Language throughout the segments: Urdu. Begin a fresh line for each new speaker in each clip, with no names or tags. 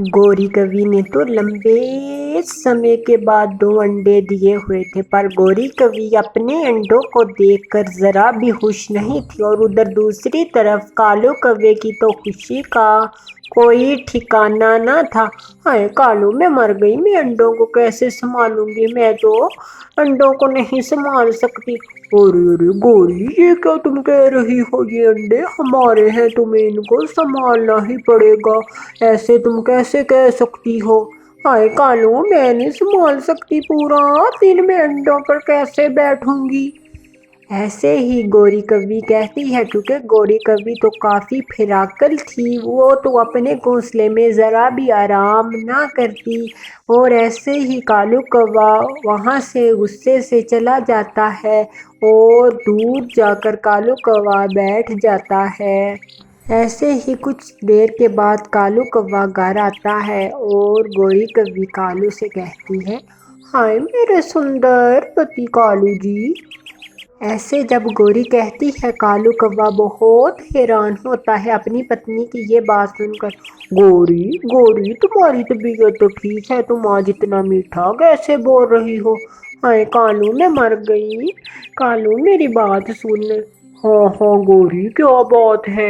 گوری کوی نے تو لمبے سمے کے بعد 2 انڈے دیے ہوئے تھے، پر گوری کوی اپنے انڈوں کو دیکھ کر ذرا بھی خوش نہیں تھی، اور ادھر دوسری طرف کالو کوے کی تو خوشی کا کوئی ٹھکانا نہ تھا۔ ہائے کالو، میں مر گئی، میں انڈوں کو کیسے سنبھالوں گی؟ میں تو انڈوں کو نہیں سنبھال سکتی۔ ارے ارے گوری، یہ کیا تم کہہ رہی ہو؟ یہ انڈے ہمارے ہیں، تمہیں ان کو سنبھالنا ہی پڑے گا، ایسے تم کیسے کہہ سکتی ہو؟ ہائے کالو، میں نہیں سنبھال سکتی، پورا دن میں انڈوں پر کیسے بیٹھوں گی؟ ایسے ہی گوری کوی کہتی ہے، کیونکہ گوری کوی تو کافی پھراکل تھی، وہ تو اپنے گھونسلے میں ذرا بھی آرام نہ کرتی، اور ایسے ہی کالو کوا وہاں سے غصے سے چلا جاتا ہے اور دور جا کر کالو کوا بیٹھ جاتا ہے۔ ایسے ہی کچھ دیر کے بعد کالو کوا گھر آتا ہے اور گوری کوی کالو سے کہتی ہے، ہائے میرے سندر پتی کالو جی۔ ایسے جب گوری کہتی ہے، کالو کوا بہت حیران ہوتا ہے اپنی پتنی کی یہ بات سن کر۔ گوری گوری، تمہاری طبیعت تو ٹھیک ہے، تم آج اتنا میٹھا کیسے بول رہی ہو؟ ہائے کالو، میں مر گئی، کالو میری بات سن۔ ہاں ہاں گوری، کیا بات ہے؟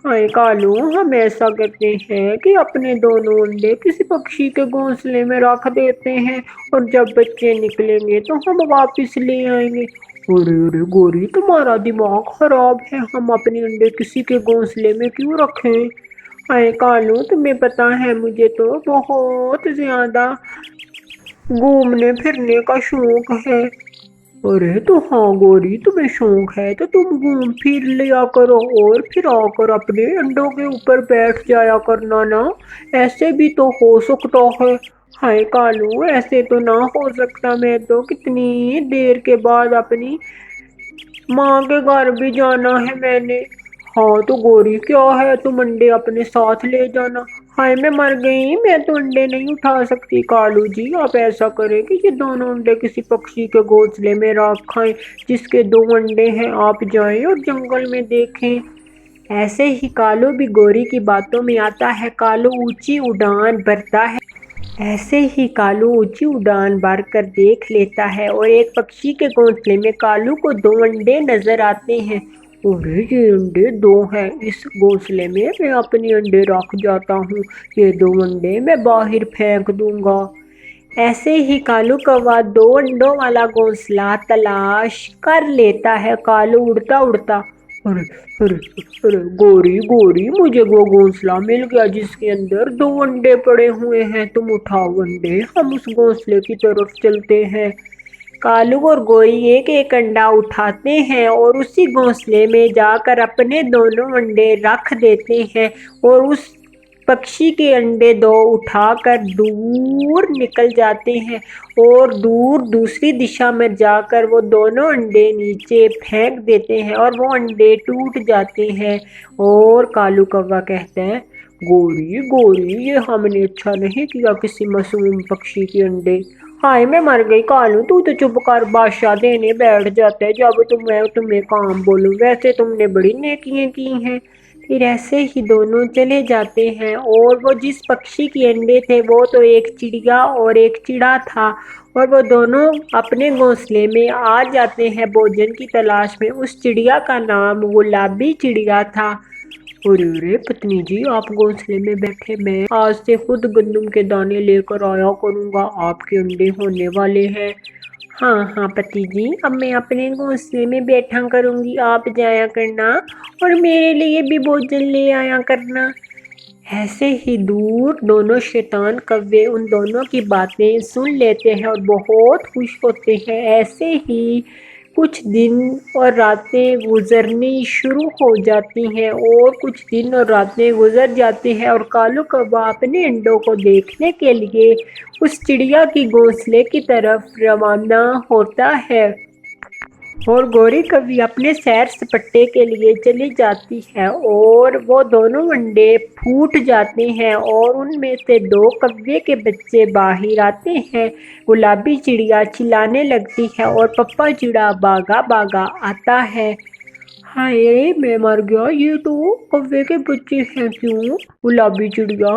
ہائے کالو، ہم ایسا کرتے ہیں کہ اپنے دونوں انڈے کسی پکشی کے گھونسلے میں رکھ دیتے ہیں، اور جب بچے نکلیں گے تو ہم واپس لے آئیں گے۔ ارے ارے گوری، تمہارا دماغ خراب ہے، ہم اپنے انڈے کسی کے گھونسلے میں کیوں رکھیں؟ ہائے کالو، تمہیں پتا ہے مجھے تو بہت زیادہ گھومنے پھرنے کا شوق ہے۔ ارے تو ہاں گوری، تمہیں شوق ہے تو تم گھوم پھر لیا کرو، اور پھر آ کر اپنے انڈوں کے اوپر بیٹھ جایا کرنا نا، ایسے بھی تو ہو سکتا ہے۔ ہائے کالو، ایسے تو نہ ہو سکتا، میں تو کتنی دیر کے بعد اپنی ماں کے گھر بھی جانا ہے میں نے۔ ہاں تو گوری، کیا ہے، تم انڈے اپنے ساتھ لے جانا۔ ہائے میں مر گئی، میں تو انڈے نہیں اٹھا سکتی۔ کالو جی، آپ ایسا کریں کہ یہ دونوں انڈے کسی پکشی کے گھونسلے میں رکھیں، جس کے 2 انڈے ہیں، آپ جائیں اور جنگل میں دیکھیں۔ ایسے ہی کالو بھی گوری کی باتوں میں آتا ہے، کالو اونچی اڑان بھرتا ہے۔ ایسے ہی کالو اونچی اڑان بھر کر دیکھ لیتا ہے، اور ایک پکشی کے گھونسلے میں کالو کو 2 انڈے نظر آتے ہیں۔ ارے یہ انڈے 2 ہیں، اس گھونسلے میں میں اپنے انڈے رکھ جاتا ہوں، یہ 2 انڈے میں باہر پھینک دوں گا۔ ایسے ہی کالو کوا 2 انڈوں والا گھونسلہ تلاش کر لیتا ہے، کالو اڑتا اڑتا۔ ارے ارے ارے گوری گوری، مجھے وہ گھونسلہ مل گیا جس کے اندر 2 انڈے پڑے ہوئے ہیں، تم اٹھاؤ انڈے، ہم اس گھونسلے کی طرف چلتے ہیں۔ کالو اور گوری ایک ایک انڈا اٹھاتے ہیں اور اسی گھونسلے میں جا کر اپنے دونوں انڈے رکھ دیتے ہیں، اور اس پکشی کے انڈے 2 اٹھا کر دور نکل جاتے ہیں، اور دور دوسری دشا میں جا کر وہ دونوں انڈے نیچے پھینک دیتے ہیں، اور وہ انڈے ٹوٹ جاتے ہیں، اور کالو کوا کہتا ہے، گوری گوری، یہ ہم نے اچھا نہیں کیا کسی معصوم پکشی کے انڈے۔ ہائے میں مر گئی، کالو تو چپ کر بادشاہ دینے بیٹھ جاتا ہے جب میں تمہیں کام بولوں، ویسے تم نے بڑی نیکیاں کی ہیں۔ پھر ایسے ہی دونوں چلے جاتے ہیں، اور وہ جس پکشی کے انڈے تھے وہ تو ایک چڑیا اور ایک چڑا تھا، اور وہ دونوں اپنے گھونسلے میں آ جاتے ہیں بھوجن کی تلاش میں۔ اس چڑیا کا نام گلابی چڑیا تھا۔ ارے ارے پتنی جی، آپ گھونسلے میں بیٹھے، میں آج سے خود گندم کے دانے لے کر آیا کروں گا، آپ کے انڈے ہونے والے ہیں۔ ہاں ہاں پتی جی، اب میں اپنے گھونسلے میں بیٹھا کروں گی، آپ جایا کرنا اور میرے لیے بھی بھوجن لے آیا کرنا۔ ایسے ہی دور دونوں شیطان کوے ان دونوں کی باتیں سن لیتے ہیں اور بہت خوش ہوتے ہیں۔ ایسے ہی کچھ دن اور راتیں گزرنی شروع ہو جاتی ہیں، اور کچھ دن اور راتیں گزر جاتی ہیں، اور کالو کوا اپنے انڈوں کو دیکھنے کے لیے اس چڑیا کی گھونسلے کی طرف روانہ ہوتا ہے، اور گوری کوی اپنے سیر سپاٹے کے لیے چلی جاتی ہے، اور وہ دونوں انڈے پھوٹ جاتے ہیں، اور ان میں سے 2 کوے کے بچے باہر آتے ہیں۔ گلابی چڑیا چلانے لگتی ہے اور پپا چڑا بھاگا بھاگا آتا ہے۔ ہائے میں مر گیا، یہ تو کوے کے بچے ہیں کیوں؟ گلابی چڑیا،